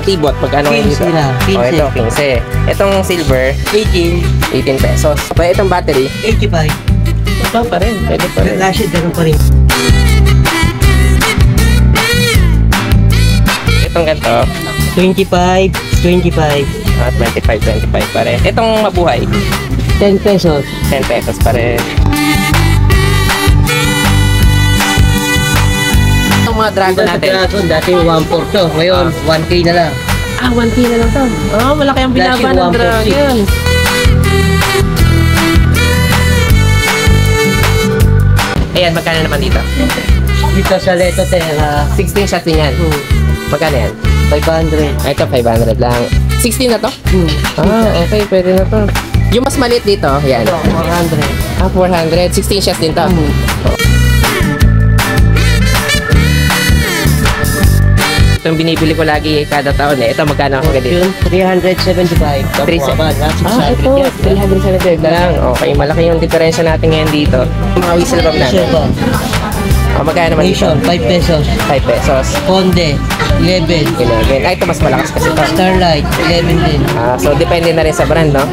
Patibot, magkano ngayon dito? 15 na, 15. Oh, ito, 15. Itong silver, 18. 18 pesos. Pa itong battery, 85. ito pa rin, pwede pa rin. Last year, ganun pa rin. Itong ganito, 25, 25. 25 pa rin. Itong mabuhay, 10 pesos. 10 pesos pa rin. Itong mga dragon natin. Dragon, dati 1.4 to. Ngayon, 1K na lang. 1K na lang to. Oh, malaki ang binaba ng dragon. Ayan, magkano naman dito? Dito sa Leto Terra, 16 shots din yan. Magkano yan? 500. Ito, 500 lang. 16 na to? Okay, pwede na to. Yung mas maliit dito, yan. 400. 400. 16 shots din to. Itong binibili ko lagi kada taon eh. Ito, magkano ako ganito? Yun, 375. Ito, 370 na lang. Okay, malaki yung diferensya natin ngayon dito. Mga whistle bomb natin. Magkano naman dito? Nation, 5 pesos. 5 pesos. Conde, 11. 11. Ito mas malakas kasi ito. Starlight, 11 din. So, depende na rin sa brand, no?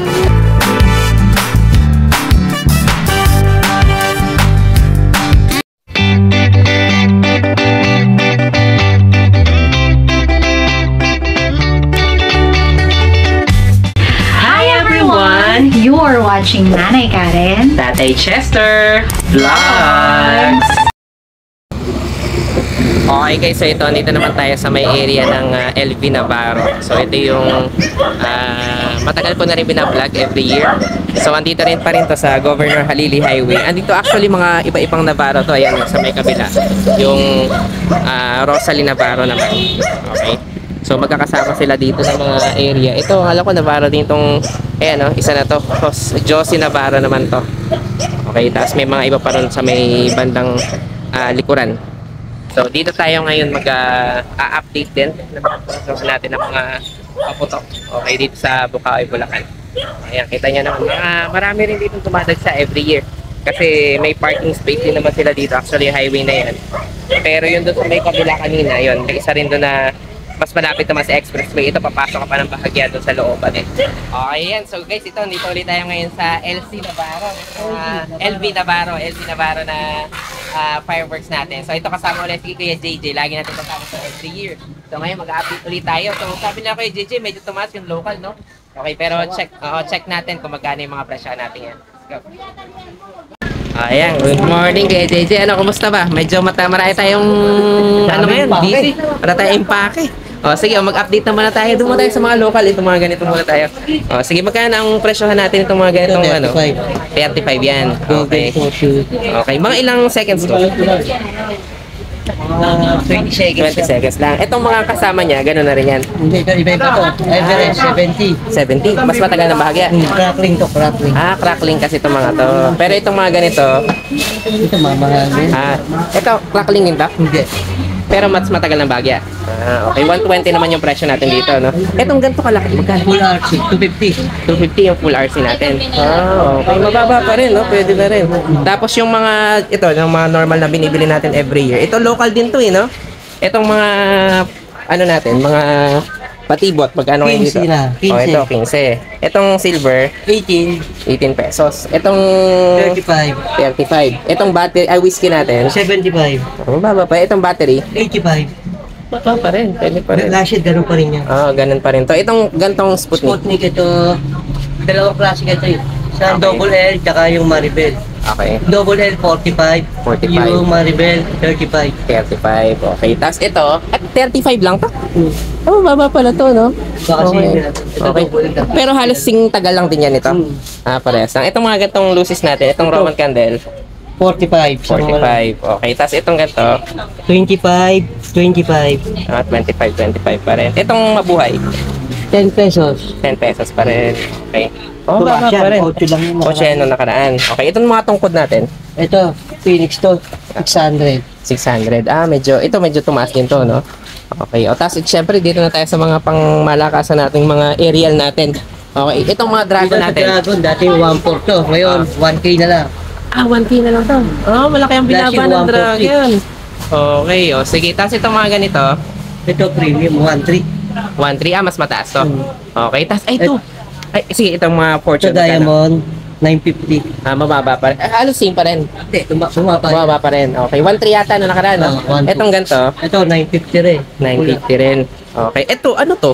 You are watching Nanay Karen, Tatay Chester Vlogs. Okay guys, so ito, dito naman tayo sa may area ng LV Navarro. So ito yung matagal ko na rin binablog every year. So andito rin pa rin to sa Governor Halili Highway. Andito actually mga iba-ibang Navarro to. Ayan, sa may kabila. Yung Rosalie Navarro naman. Okay. So magkakasama sila dito sa mga area. Ito, alam ko Navarro din itong, ayan o, isa na to. Josie Navarro naman to. Okay, tapos may mga iba pa rin sa may bandang likuran. So dito tayo ngayon mag-update din natin ng mga paputok. Okay, dito sa Bukaoy, Bulacan. Ayan, kita nyo naman. Marami rin dito dumadagsa every year. Kasi may parking space din naman sila dito. Actually, highway na yan. Pero yun doon sa may kabila kanina, yun. May isa rin doon na mas malapit naman sa expressway. Ito, papasok ka pa ng bahagya doon sa looban eh. Okay, yan. So guys, dito ulit tayo ngayon sa LC Navarro. LV Navarro na fireworks natin. So ito kasama ulit si Kuya JJ. Lagi natin kasama sa every year. So ngayon mag-update ulit tayo. So sabi na Kuya JJ, medyo tumaas yung local, no? Okay, pero check natin kung magkano yung mga presyo natin yan. Let's go. Ayan, good morning Kuya JJ. Ano, kumusta ba? Medyo marami tayong ngayon, busy. Para tayong impake. Sige, mag-update naman na tayo. Doon muna tayo sa mga local. Itong mga ganito muna tayo. Sige, magkano ang presyohan natin itong mga ganitong 35 yan. Okay. Okay, mga ilang seconds to? 20 seconds. 20 seconds lang. Itong mga kasama niya, gano'n na rin yan. Hindi, iba-iba to. Average, 70. 70? Mas matagal ng bahagya. Crackling to, crackling. Crackling kasi itong mga to. Pero itong mga ganito, Ito, mamahal din. ito, crackling din to? Hindi. Pero mas matagal ng bahagya. Okay, 120 naman yung presyo natin dito, no? Itong ganito kalaki, magkano? Full RC, 250. 250 yung full RC natin. Okay, mababa pa rin, no? Pwede na rin. Tapos yung mga, ito, yung mga normal na binibili natin every year. Ito, local din to, no? Itong mga, ano natin, mga patibot, magkano ngayon dito? 15 na, 15. Ito, 15. Itong silver, 18. 18 pesos. Itong 35. 35. Itong battery, whiskey natin. 75. Mababa pa. Itong battery, 85. baba pa rin. Pwede pa rin. Last year, ganun pa rin yan. Ganun pa rin to. Itong gantong Sputnik. Sputnik ito, dalawang klase ito eh. Sa double L, tsaka yung Maribel. Okay. Double L, 45. 45. Yung Maribel, 35. 35. Okay. Tapos ito, 35 lang to? Baba pala to, no? Baka Okay. ito Okay. double L. Pero halos sing tagal lang din yan ito. Parehas lang. Itong mga gantong lucis natin, itong Roman candle, 45. 45. Okay. Tapos itong ganito, 25. 25. 25 pa rin. Itong mabuhay, 10 pesos. 10 pesos pa rin. Okay. Tumaas Baba yan, pa rin. 8 lang yung 8 nung nakaraan. Okay. Itong mga tungkod natin, Ito, Phoenix to, 600. 600. Medyo tumaas din to, no? Okay. Tapos syempre dito na tayo sa mga pangmalakasan nating mga aerial natin. Okay. Itong mga dragon natin. Dragon, dati 1.4 to. Ngayon, 1K na lang. 1K na lang to. Malaki ang binaba Flashing ng dragon. Okay. Sige. Tapos itong mga ganito, Ito, premium, 1.3. 1.3. Mas mataas to. Hmm. Okay, tas ay ito. Ay, sige, itong mga Ito fortune. diamond, 950. Mababa pa rin. Halos same pa rin. Hindi, bumaba. Mababa pa rin. Okay, 1.3 yata na nakaraan, no? 1.2. Itong ganito, Ito, 950 rin. 950 rin. Okay, ito, ano to?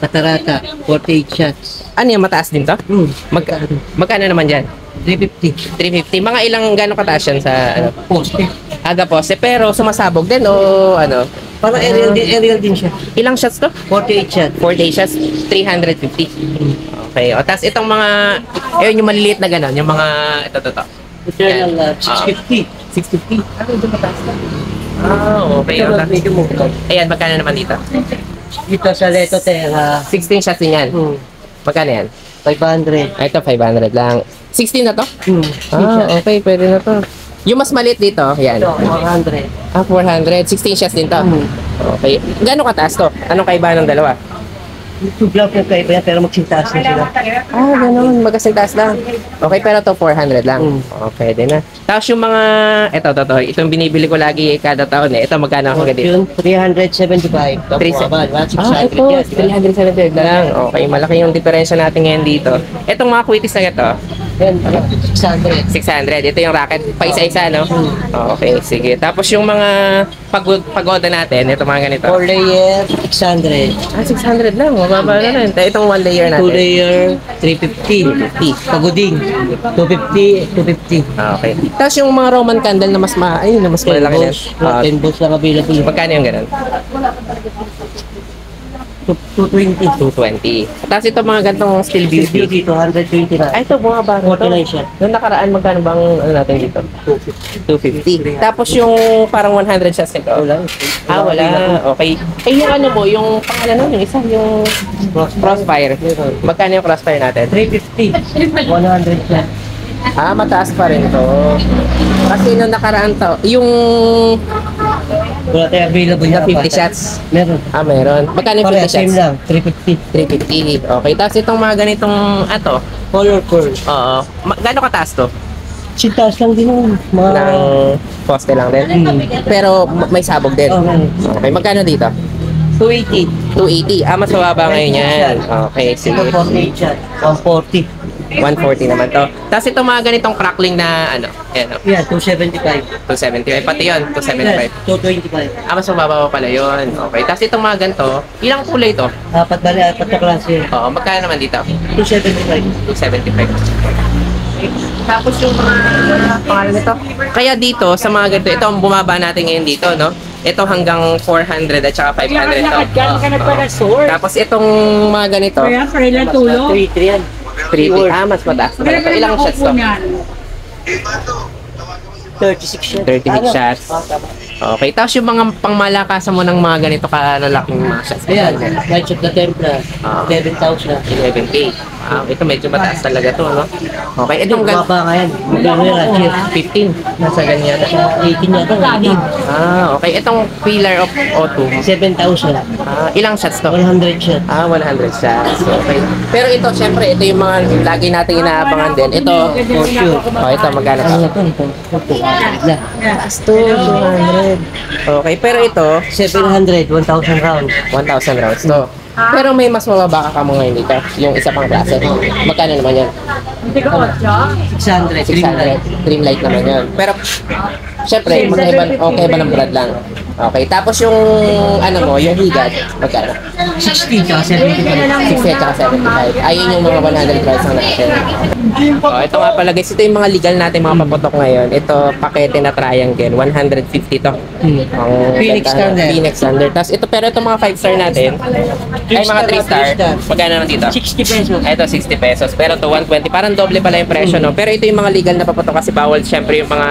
Katarata, 48 shots. Ano yan, mataas din to? Magkano naman dyan? 350. 350. Mga ilang gano'ng kataas yan sa, ano? Poste. Aga poste, pero sumasabog din o ano? Parang aerial din siya. Ilang shots to? 48 shots. 4 day shots, 350. Okay, o tas itong mga, ayun yung maliliit na gano'n, yung mga, ito. Eternal, 650. 650. Ano yung mataas na? Okay. Ito, medyo mo. Ayan, magkano naman dito? Dito sa Leto Terra, 16 shots din yan. Magkano yan? 500. Ito, 500 lang. 16 na to? Okay, pwede na to. Yung mas maliit dito, yan. Ito, 400. 400. 16 shots din to. Okay. Gano'ng kataas to? Anong kaibahan ng dalawa? YouTube lang po kayo pero magsintaas na sila. Gano'n. Magkasing taas lang. Okay, pero to 400 lang. Okay, din na. Tapos yung mga, ito. Itong binibili ko lagi kada taon eh. Ito, magkano ako dito? Yung 375. Ito, bumaba. 600 ito. yan. 370 lang. Okay, malaki yung diferensya natin ngayon dito. Itong mga quitis na ito, Yan, 600. 600. Ito yung racket. Pa isa-isa, no? Okay, sige. Tapos yung mga pagoda natin, ito mga ganito. 4 layer, 600. 600 lang. Mababa na rin. Itong 1 layer 2 natin. layer, 350. Pagoding, 250, 250. Okay. Tapos yung mga Roman candle na mas na mas malalaki na. 10 balls lang available. Magkano yung ganun? 220. 220. Tapos ito mga gantong steel beauty. Beauty, 220 na. Ay, ito bumaba na to. 49 siya. Noong nakaraan, magkano bang ano natin dito? 250. Tapos yung parang 100 shots nito. Wala. Wala. Okay. Eh, yung ano mo, yung pangalan nun, yung isa, yung crossfire. Magkano yung crossfire natin? 350. 100 siya. Mataas pa rin to. Kasi nung nakaraan to, yung Wala tayo available na na 50 shots. Meron. Meron. Magkano yung Pare, 50 same shots? lang. 350. 350. Okay. Tapos itong mga ganitong, Color pearl. oo. Gano'ng kataas to? Sintas lang din yung mga... Ng poste lang din? Pero may sabog din? Oh, meron. Okay. Magkano dito? 280. 280. Mas mababa ngayon yan. Okay. Sige. Ito 48 siya. 140. 140 naman to. Tapos itong mga ganitong crackling na ayan, Yan, 275. 275. Pati yun, 275. 225. Mas mababa pa pala yun. Okay. Tapos itong mga ganito, ilang kulay to? Apat na klase. Oo. Magkano naman dito? 275. 275. Tapos yung mga pangalan nito. Kaya dito, sa mga ganito, ito ang bumaba natin ngayon dito, no? Ito hanggang 400 at saka 500 to. Tapos itong mga ganito, 3 yan. 350. Mas mataas. Ilang shots to? 36 siya. 36 shots. Okay. Tapos yung mga pangmalakasan mo ng mga ganito kalalaking mga shots. Ayan, Light Shot na Templar. Ah. 11,000. 11K. Ito medyo mataas talaga to, no? Okay. Itong Bumaba ka yan. Magkano yan, Rachel? 15. Nasa ganyan. 18 yata, 18. Okay. Itong Pillar of O2. 7,000. Ilang shots to? 100 siya. 100 shots. Okay. Pero ito, syempre, ito yung mga lagi nating inaabangan din. Ito, For sure. ito, magkano to? Ano ito? Ito. Na. Ito, 200. Okay, pero ito, 700, 1,000 rounds. 1,000 rounds to. Pero may mas mababa ka mo ngayon dito. Yung isa pang klase. Magkano naman yan? 600. 600. Dreamlight naman yun. Pero, syempre, okay ba ng brand lang? Okay. Tapos yung, yung higad, magkano? 60 tsaka 75. 60 at 75. Ayun yung mga 100 price na natin. Ito nga pala guys, ito yung mga legal natin mga paputok ngayon. Ito, pakete na triangle. 150 to. Ang Phoenix standard. Phoenix standard. Tapos ito, pero ito mga 5-star natin, ay mga 3-star. Magkano naman dito? 60 pesos. Ito, 60 pesos. Pero to 120. Parang doble pala yung presyo, no? Pero ito yung mga legal na paputok kasi bawal syempre yung mga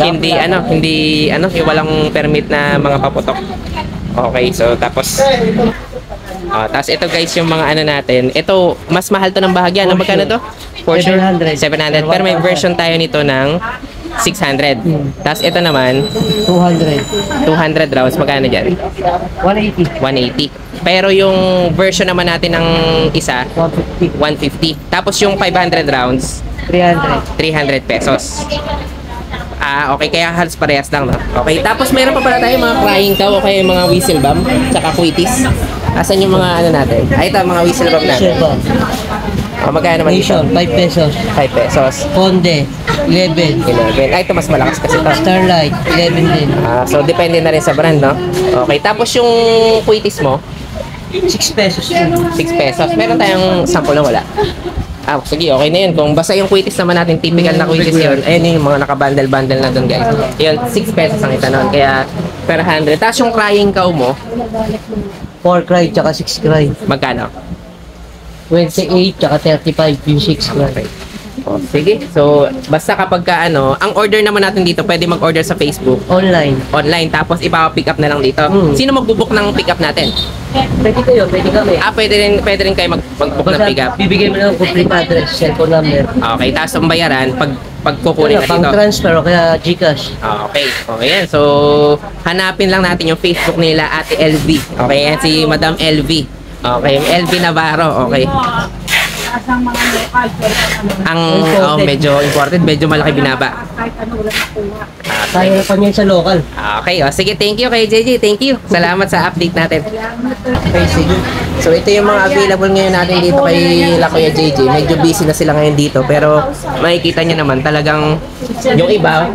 hindi, yung walang permit na mga paputok. Okay, so tapos tapos ito guys yung mga natin. Ito, mas mahal to ng bahagya. Ano magkano to? For sure. 700. 700. Pero may version tayo nito ng 600. Tapos ito naman, 200. 200 rounds. Magkano dyan? 180. 180. Pero yung version naman natin ng isa, 150. 150. Tapos yung 500 rounds, 300. 300 pesos. Okay, kaya halos parehas lang, no? Okay, tapos meron pa pala tayo mga crying cow o kaya yung mga whistle bomb, tsaka quitis. Asan yung mga ano natin? Ito, mga whistle bomb natin. Silva. Magkano naman dito? Nation, 5 pesos. 5 pesos. Conde, 11. 11. Ito mas malakas kasi ito. Starlight, 11 din. So, depende na rin sa brand, no? Okay, tapos yung quitis mo, 6 pesos din. 6 pesos. Meron tayong sample na wala. Sige, okay na yun. Kung basta yung quitis naman natin, typical na quitis yun. Ayun yung mga naka-bundle-bundle na doon, guys. Yun, 6 pesos ang isa nun. Kaya, per 100. Tapos yung crying cow mo, 4 cry, tsaka 6 cry. magkano? 28, tsaka 35 yung 6 cry. Sige. So, basta kapag ka, ang order naman natin dito, pwede mag-order sa Facebook. Online. Online, tapos ipa-pick up na lang dito. Sino magbubook ng pick up natin? Pwede kayo, pwede kami. Pwede rin kayo mag-book ng pick up. Bibigay mo lang complete address, cellphone number. Okay, tapos ang bayaran, pag kukunin na Pang dito. transfer o kaya Gcash. Okay, okay yan. So, hanapin lang natin yung Facebook nila, Ate LV. Okay, yan si Madam LV. Okay, LV Navarro. Okay. Ang medyo imported, medyo malaki binaba. Kaya na pa niyan sa local. Okay, sige, thank you kay JJ. Thank you. Salamat sa update natin. Okay, sige. So, ito yung mga available ngayon natin dito kay La Kuya JJ. Medyo busy na sila ngayon dito, pero makikita nyo naman talagang yung iba,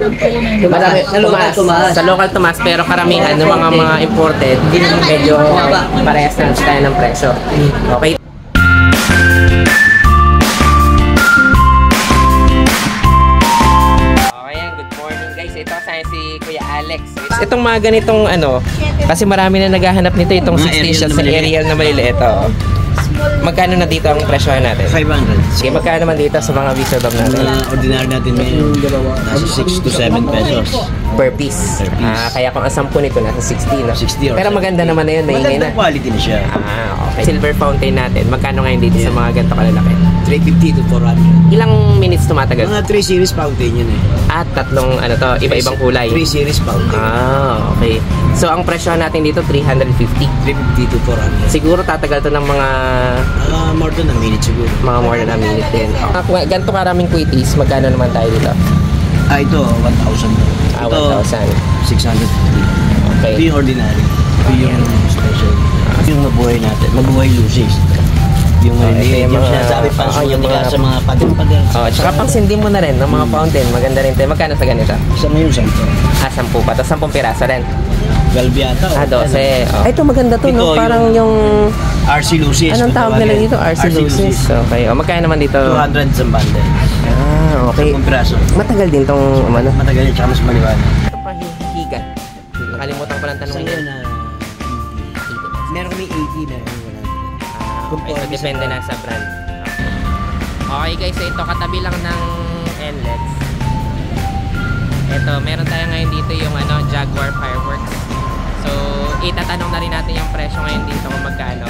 marami, sa local tumaas, pero karamihan ng mga imported, medyo parehas na tayo ng presyo. Okay. Itong mga ganitong kasi marami na naghahanap nito, itong 6 stations sa aerial na maliliit. Magkano na dito ang presyohan natin? 500. Sige, magkano naman dito sa mga visa bomb natin? Ordinary natin ngayon, nasa 6 to 7 pesos. Per piece. Per piece. Kaya kung ang 10 nito, nasa 60, no? 60 or Pero maganda naman na yun, maingay na. Magandang quality na siya. Okay. Silver fountain natin, magkano ngayon dito sa mga ganito kalalaki? 350 to 400. Ilang minutes tumatagal? Mga 3 series fountain yun eh. At tatlong, iba-ibang kulay. 3 series fountain. Okay. So, ang presyohan natin dito, 350. 350 to 400. Siguro tatagal to ng mga More than a minute siguro. mga more than a minute din. Ganito karaming quitis, magkano naman tayo dito? Ito, 1,000. Ito, 1,000. 650. Okay. Ito yung ordinary. Ito yung special. Yung mabuhay natin. Mabuhay lucis. Yung maliliit. Yung sinasabi pa yung mga sa mga padel-padel. Tsaka pang sindi mo na rin ng mga fountain. Maganda rin tayo. Magkano sa ganito? Isa ngayon, 10. 10 pa. Tapos 10 piraso rin. 12 yata. 12. Ito maganda to, no? Parang yung RC Lucis. anong tawag nila dito? RC Lucis. Okay. Magkano naman dito? 200 sa bundle. Okay. 10 piraso. Matagal din tong Matagal yun, tsaka mas maliwanag. Ito pa higat. Nakalimutan ko lang tanong Sa'yo niya. na meron kami 80 na Okay, so depende na sa brand. Okay guys, so ito katabi lang ng NLEDs. Ito, meron tayo ngayon dito yung Jaguar Fireworks. So, itatanong na rin natin yung presyo ngayon dito kung magkano.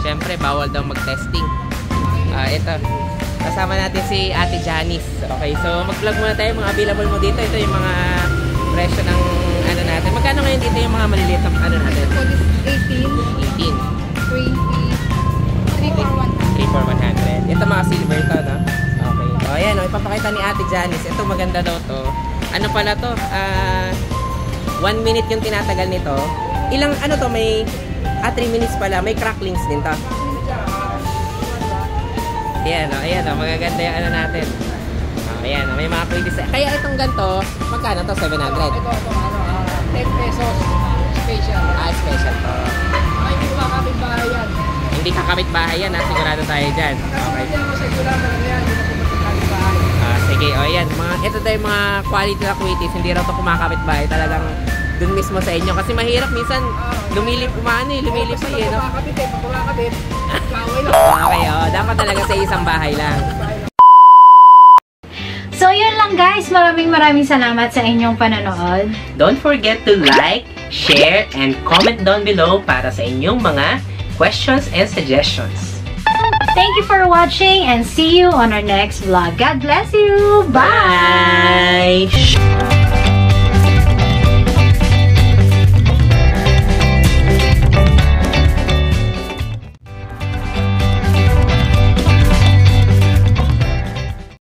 Siyempre, bawal daw mag-testing. Ito, kasama natin si Ate Janice. Okay, so mag-vlog muna tayo mga available mo dito. Ito yung mga presyo ng natin. Magkano ngayon dito yung mga maliliit na natin? 18, 18. 3 for 100. 3 for 100. Ito mga silver to, no? Okay. O, ayan, ipapakita ni Ate Janice. Ito maganda daw to. Ano pala to? 1 minute yung tinatagal nito. Ilang, to, may 3 minutes pala. May cracklings din to. Ayan, magaganda yung natin. Ayan, may mga quizzes. Kaya itong ganito, magkano to? 700? 10 pesos special. Special to. Ay, hindi ba kapit bahay yan? Hindi kakabit bahay yan, sigurado tayo dyan. Okay. Hindi ako sigurado na yan, hindi ako kapit bahay. Sige, ayan. Ito tayo yung mga quality na quizzes. Hindi raw to kumakabit bahay. Talagang dun mismo sa inyo. Kasi mahirap minsan, lumilip pa eh. No? Kapit eh, pag kumakabit, kaway lang. Okay, dapat talaga sa isang bahay lang. So, yun lang guys. Maraming salamat sa inyong panonood. Don't forget to like, share, and comment down below para sa inyong mga questions and suggestions. Thank you for watching and see you on our next vlog. God bless you. Bye! Bye!